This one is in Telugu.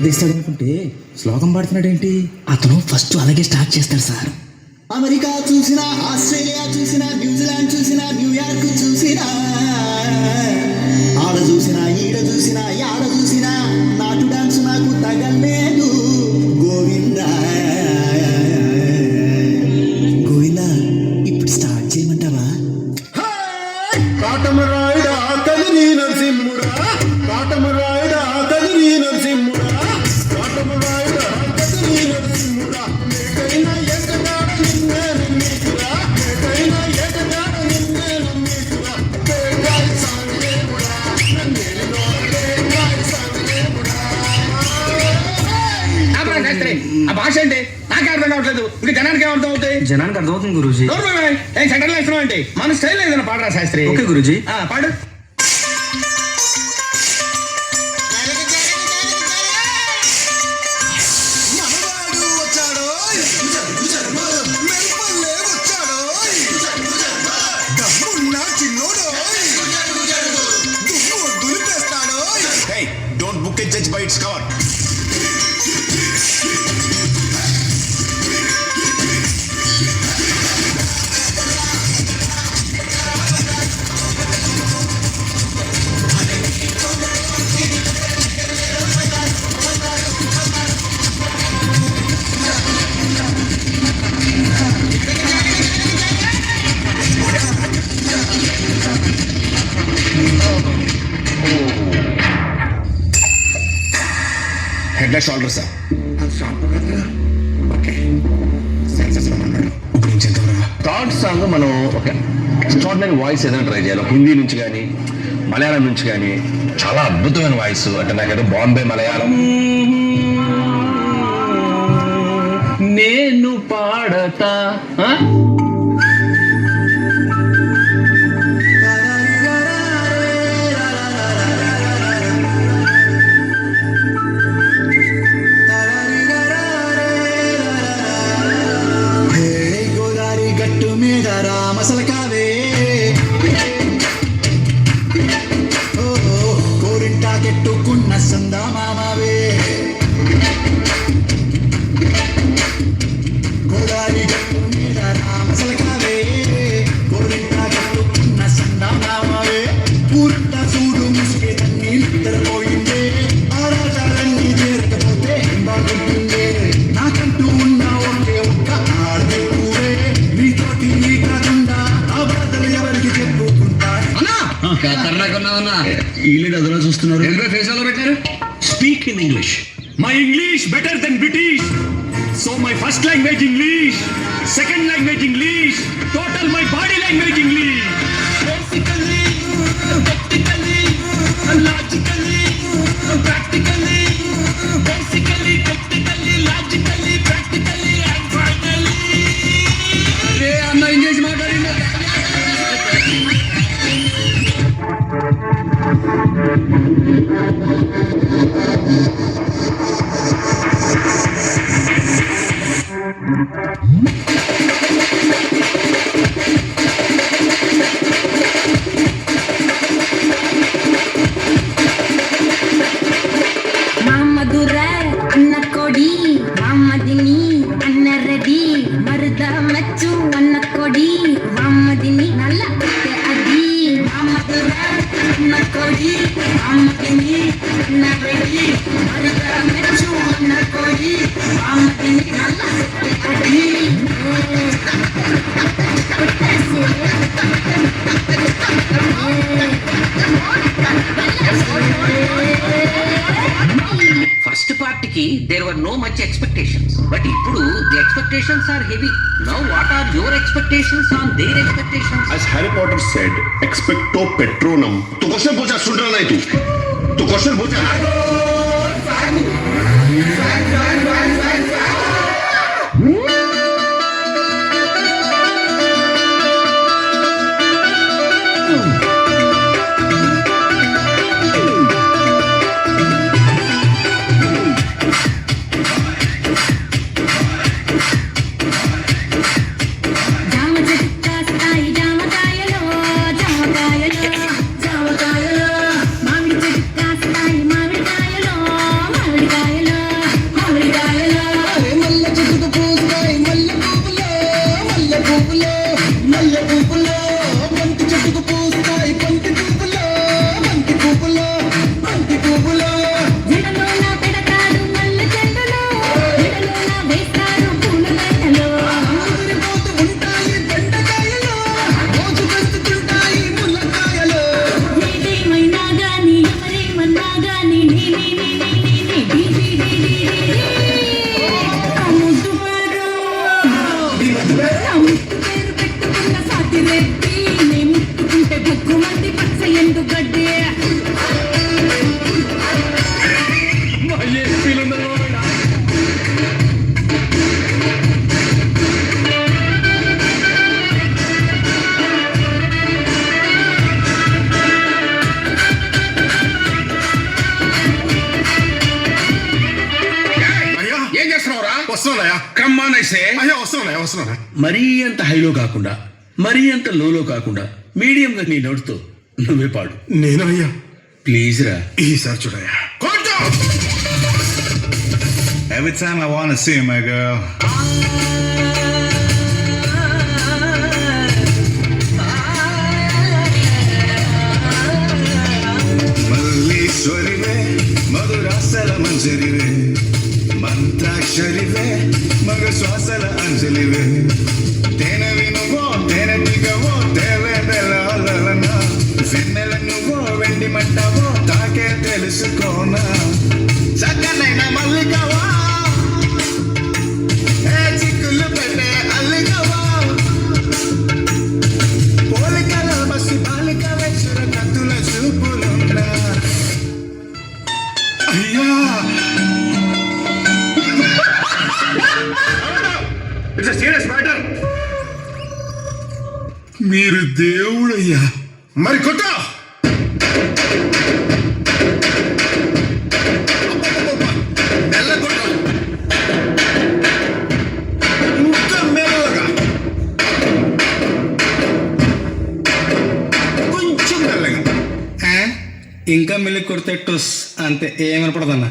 తీస్తాడనుకుంటే శ్లోకం పాడుతున్నాడేంటి? అతను ఫస్ట్ అలాగే స్టార్ట్ చేస్తాడు సార్. అమెరికా చూసినా, ఆస్ట్రేలియా చూసినా, న్యూజిలాండ్ చూసినా, న్యూయార్క్ చూసినా, ఆడ చూసినా, ఈడ చూసినా, యాడ చూసినా నాటు డాన్స్ నాకు తగలేదు. గోవిందా గోవిందా, ఇప్పుడు స్టార్ట్ చేయమంటావా? కాటమరాయుడా కదిరి నరసింహుడా, కాటమరాయుడా కదిరి నరసింహుడా, కాటమరాయుడా కదిరి నరసింహుడా, మేకైనా ఎక్కడాడ నిన్నే నమ్మేకురా, మేకైనా ఎక్కడాడ నిన్నే నమ్మేకురా, పేగాయ సాంగేముడా, నన్నేలినోడే గాయ సాంగేముడా. ఆ భాష ఏంటి నాకే అర్థం కావట్లేదు. ఇది జనానికి ఏమర్థం అవుతాయి? జనానికి అర్థమవుతుంది గురూజీ. ఏం సెంటర్లో వేస్తున్నావు అంటే మన స్టైల్ ఏదైనా పాడరా శాస్త్రి. ఓకే గురూజీ. పాడు. మనవాడు వచ్చాడోయ్, మెరుపల్లే వచ్చాడోయ్, దమ్మున్న చిన్నోడోయ్, దుమ్ము దులిపేస్తాడోయ్. Hey, don't book a judge by its cover. Headless shoulder, sir. Third song మనం ఒక ఎక్స్ట్రాడినరీ వాయిస్ ఏదైనా ట్రై చేయాలి. హిందీ నుంచి కానీ మలయాళం నుంచి కానీ చాలా అద్భుతమైన వాయిస్. అంటే నాకేదో బాంబే మలయాళం. నేను పాడతా గోదారి గట్టు మీద రామసలకావే, కోరింటా కెట్టుకున్న సందా మామవే. గోదారి గట్టు మీద రామసలకావే, కోరింటా కెట్టుకున్న సందా మామవే. పూర్త చూడు ముసుగే తన్ని నిద్రపోయిందే, ఆరాటాలన్నీ చేరకపోతే బాగుంటుందే. నాకంటూ ఉన్న ఒకే ఒక్క ఆడపిల్లే, మీతోటి నీ కాకుండా ఆ బాధలు ఎవరికి చెప్పుకుంటా. ఈలీడు అదలా చూస్తున్నారు. Speak in English. My English better than British. So my first language English, second language English, total my body language English. Basically, technically, logically, practically, basically, technically, logically, practically, and finally. అన్న ఇంగ్లీష్ మాట్లాడి మామధుర అన్న కొడి, మామదిని అన్న రెడి, మరుద మచ్చు అన్న కొడి, మామదిని నల్ల అది. మామధుర అన్న కొడి, మామదిని అన్న రెడి, మరుద మచ్చు అన్న కొడి, మామదిని నల్ల అది. ఫస్ట్ పార్ట్ కి there were no much expectations, but ఇప్పుడు the expectations are heavy. Now what are your expectations on their expectations? As Harry Potter said, expecto patronum. तो क्वेश्चन पूछा, सुन रहा नहीं तू क्वेश्चन पूछा. జామ చెట్టు కాస్తాయి జామకాయలో, జామకాయలో, జామకాయలో. మామిడి చెట్టు కాస్తాయి మామిడికాయలో, feel in the world. అయ్యా ఏం చేస్తున్నావురా? వస్తున్నానయ్యా. కమ్మాన్ ఐసే. అయ్యా వస్తున్నానయ్యా. మరీ అంత హైలో కాకుండా మరీ అంత లోలో కాకుండా మీడియంగా నీ నోటితో నువ్వే పాడు నేను అయ్యా ప్లీజ్ రా. ఈసారి చూడయ్యా. Every time I wanna see my girl. మల్లీశ్వరివే మధురాసల మంజరివే మంత్రాక్షరివే మగ శ్వాసల అంజలివే తేనెవి నువ్వో తేనెటిగవో తేవేదెలన వెన్నెల నువ్వో వెండి మంటవో తాకే తెలుసుకోనా చక్కనైన మల్లికవా ఏ చిక్కులు పెట్టే అల్లికవా పోలికల బస్సు బాలిక వెచ్చుర కత్తుల చూపులున్నా అయ్యా ఇట్స్ సీరియస్ మ్యాటర్. మీరు దేవుడయ్యా. మరి కొట్ట మెల్లగా కొంచెం మెల్లగా ఇంకా మెల్లి కొడితే టొస్ అంతే ఏమనపడదన్నా.